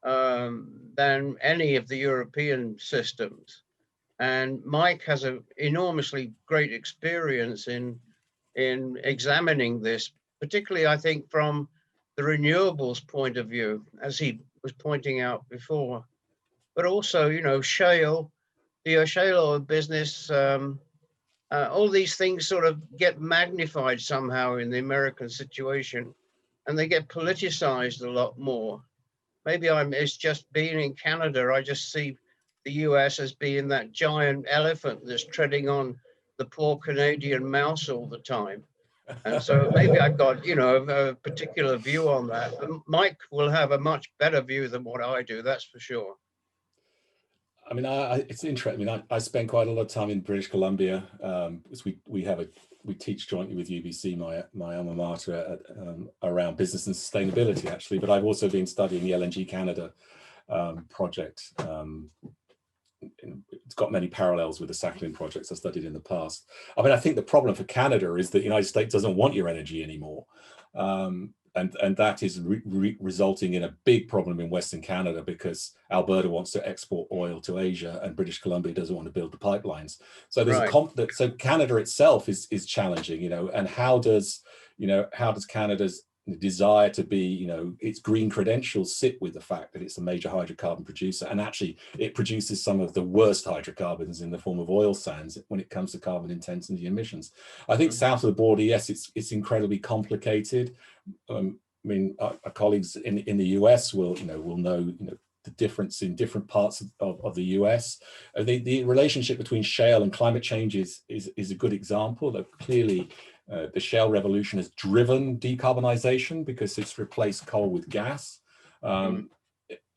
any of the European systems. And Mike has an enormously great experience in examining this, particularly I think from the renewables point of view, as he was pointing out before, but also, shale, the shale oil business, all these things sort of get magnified somehow in the American situation, and they get politicized a lot more. Maybe it's just being in Canada, I just see the US as being that giant elephant that's treading on the poor Canadian mouse all the time. And so maybe I've got, a particular view on that. But Mike will have a much better view than what I do, that's for sure. I mean, it's interesting. I mean, I spend quite a lot of time in British Columbia, because we teach jointly with UBC, my alma mater, around business and sustainability, actually. But I've also been studying the LNG Canada project. It's got many parallels with the Sakhalin projects I studied in the past. I mean, I think the problem for Canada is that the United States doesn't want your energy anymore. And that is resulting in a big problem in Western Canada, because Alberta wants to export oil to Asia and British Columbia doesn't want to build the pipelines. So there's so Canada itself is challenging, and how does Canada's desire to be, its green credentials sit with the fact that it's a major hydrocarbon producer, and actually it produces some of the worst hydrocarbons in the form of oil sands when it comes to carbon intensity emissions. I think south of the border, yes, it's incredibly complicated. I mean, our colleagues in the US will know the difference in different parts of the US. The relationship between shale and climate change is a good example. That clearly The shale revolution has driven decarbonisation because it's replaced coal with gas.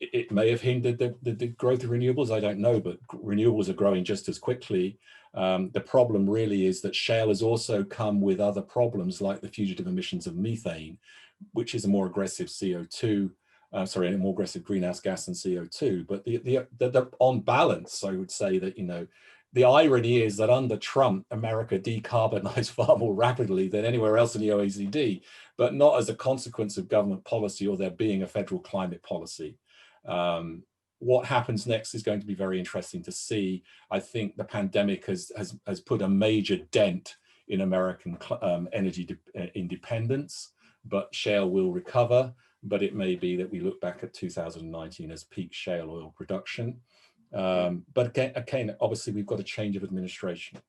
It may have hindered the growth of renewables, I don't know, but renewables are growing just as quickly. The problem really is that shale has also come with other problems like the fugitive emissions of methane, which is a more aggressive CO2, a more aggressive greenhouse gas than CO2. But the on balance, I would say that, you know, the irony is that under Trump, America decarbonized far more rapidly than anywhere else in the OECD, but not as a consequence of government policy or there being a federal climate policy. What happens next is going to be very interesting to see. I think the pandemic has put a major dent in American energy independence, but shale will recover. But it may be that we look back at 2019 as peak shale oil production. But again, obviously we've got a change of administration,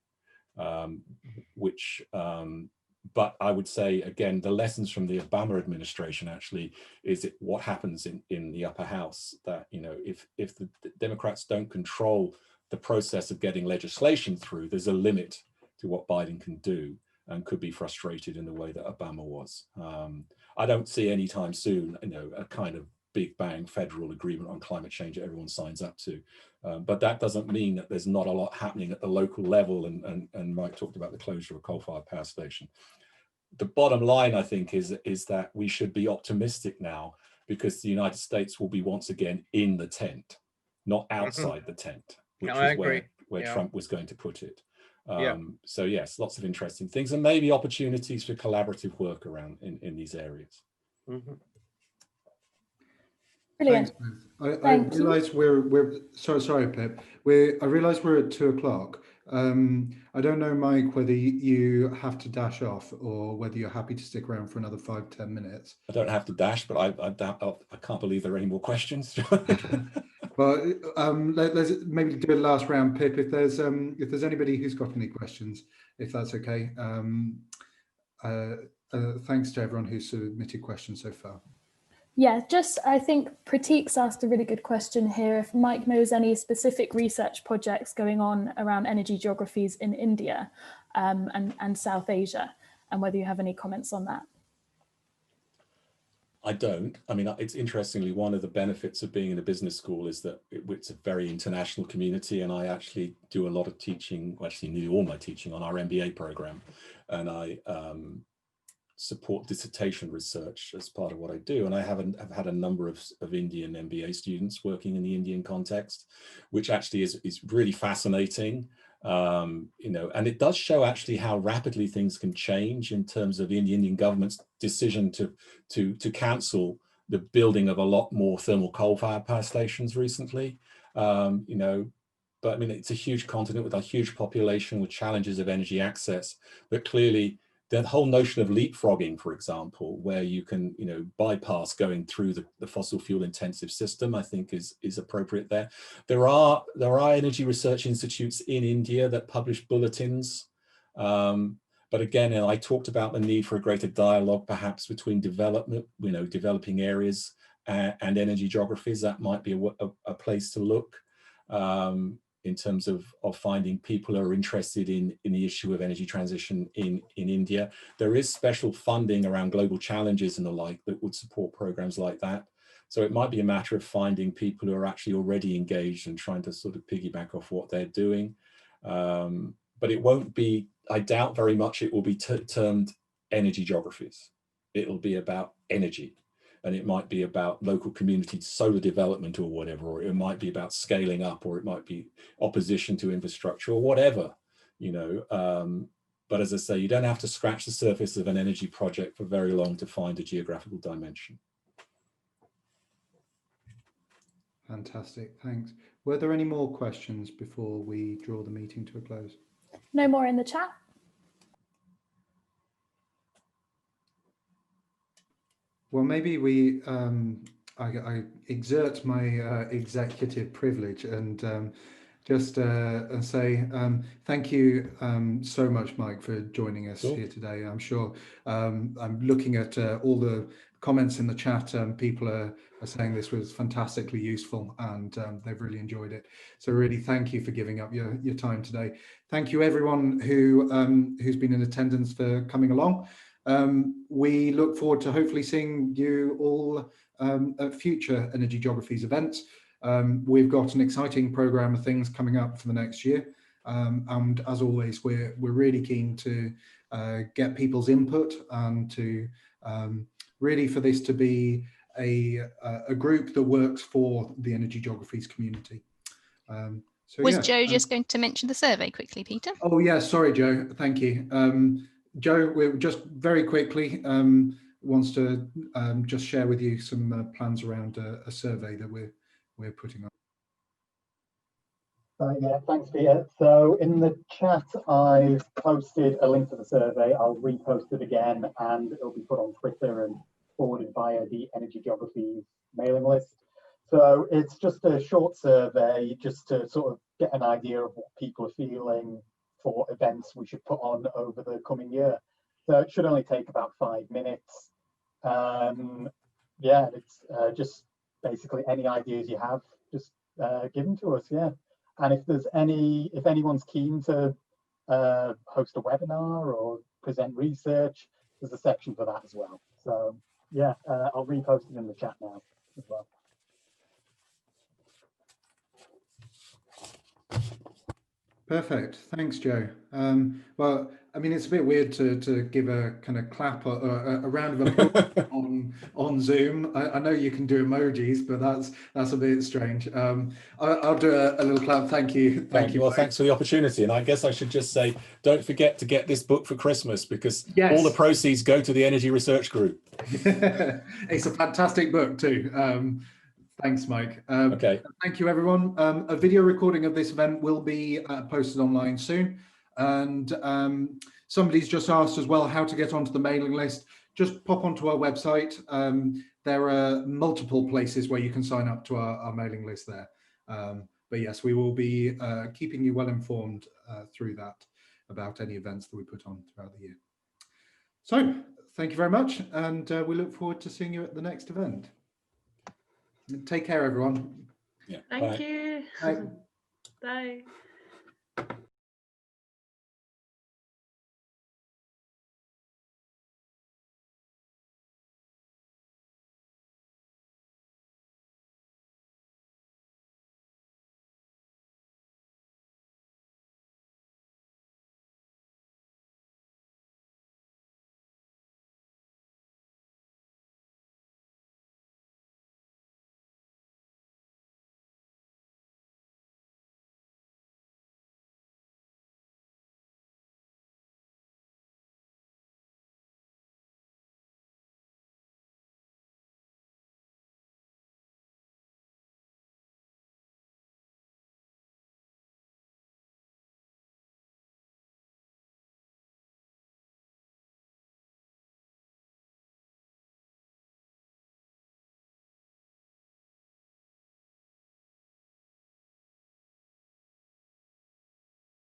but I would say, again, the lessons from the Obama administration actually is what happens in the upper house, that, you know, if the Democrats don't control the process of getting legislation through, there's a limit to what Biden can do, and could be frustrated in the way that Obama was. I don't see anytime soon, you know, a kind of big bang federal agreement on climate change that everyone signs up to. But that doesn't mean that there's not a lot happening at the local level, and Mike talked about the closure of a coal-fired power station. The bottom line, I think, is that we should be optimistic now, because the United States will be once again in the tent, not outside the tent, which is where Trump was going to put it. So yes, lots of interesting things, and maybe opportunities for collaborative work around in these areas. Brilliant. I realise we're sorry, Pip. I realise we're at 2 o'clock. I don't know, Mike, whether you have to dash off or whether you're happy to stick around for another 5-10 minutes. I don't have to dash, but I can't believe there are any more questions. Well, let's maybe do a last round, Pip. If there's anybody who's got any questions, if that's okay. Thanks to everyone who submitted questions so far. Yeah, I think Pratik's asked a really good question here. If Mike knows any specific research projects going on around energy geographies in India and South Asia, and whether you have any comments on that. I don't. I mean, it's interestingly, one of the benefits of being in a business school is that it's a very international community, and I actually do a lot of teaching, actually nearly all my teaching, on our MBA program, and I support dissertation research as part of what I do. And I have had a number of Indian MBA students working in the Indian context, which actually is really fascinating. You know, and it does show actually how rapidly things can change in terms of the Indian government's decision to cancel the building of a lot more thermal coal-fired power stations recently. You know, but I mean, it's a huge continent with a huge population, with challenges of energy access, but clearly the whole notion of leapfrogging, for example, where you can, you know, bypass going through the fossil fuel intensive system, I think is appropriate there. There are energy research institutes in India that publish bulletins. But again, I talked about the need for a greater dialogue, perhaps between developing areas and energy geographies. That might be a place to look. In terms of finding people who are interested in the issue of energy transition in India. There is special funding around global challenges and the like that would support programs like that. So it might be a matter of finding people who are actually already engaged and trying to sort of piggyback off what they're doing. But it won't be, I doubt very much it will be termed energy geographies. It'll be about energy. And it might be about local community solar development or whatever, or it might be about scaling up, or it might be opposition to infrastructure or whatever, you know. But as I say, you don't have to scratch the surface of an energy project for very long to find a geographical dimension. Fantastic, thanks. Were there any more questions before we draw the meeting to a close? No more in the chat. Well, maybe I exert my executive privilege and just say thank you so much, Mike, for joining us here today. I'm sure I'm looking at all the comments in the chat. People are saying this was fantastically useful, and they've really enjoyed it. So really, thank you for giving up your time today. thank you everyone who's been in attendance for coming along. We look forward to hopefully seeing you all at future Energy Geographies events. We've got an exciting program of things coming up for the next year. And as always, we're really keen to get people's input and to really for this to be a group that works for the Energy Geographies community. Was Joe just going to mention the survey quickly, Peter? Oh yeah, sorry Joe, thank you. Joe, we're just very quickly wants to just share with you some plans around a survey that we're putting on. Yeah, thanks, Peter. So in the chat, I've posted a link to the survey. I'll repost it again, and it'll be put on Twitter and forwarded via the Energy Geographies mailing list. So it's just a short survey, just to sort of get an idea of what people are feeling for events we should put on over the coming year. So it should only take about 5 minutes. Yeah, it's just basically any ideas you have, just give them to us. Yeah. And if anyone's keen to host a webinar or present research, there's a section for that as well. So yeah, I'll repost it in the chat now as well. Perfect, thanks Joe. Well, I mean, it's a bit weird to give a kind of clap or a round of applause on Zoom. I know you can do emojis, but that's a bit strange. I'll do a little clap. Thank you. Thank you. Well, thanks for the opportunity. And I guess I should just say, don't forget to get this book for Christmas, because yes, all the proceeds go to the Energy Research Group. It's a fantastic book too. Thanks, Mike. Okay. Thank you, everyone. A video recording of this event will be posted online soon. And somebody's just asked as well how to get onto the mailing list. Just pop onto our website. There are multiple places where you can sign up to our mailing list there. But yes, we will be keeping you well informed through that about any events that we put on throughout the year. So thank you very much. And we look forward to seeing you at the next event. Take care, everyone. Yeah. Thank you. Bye. Bye.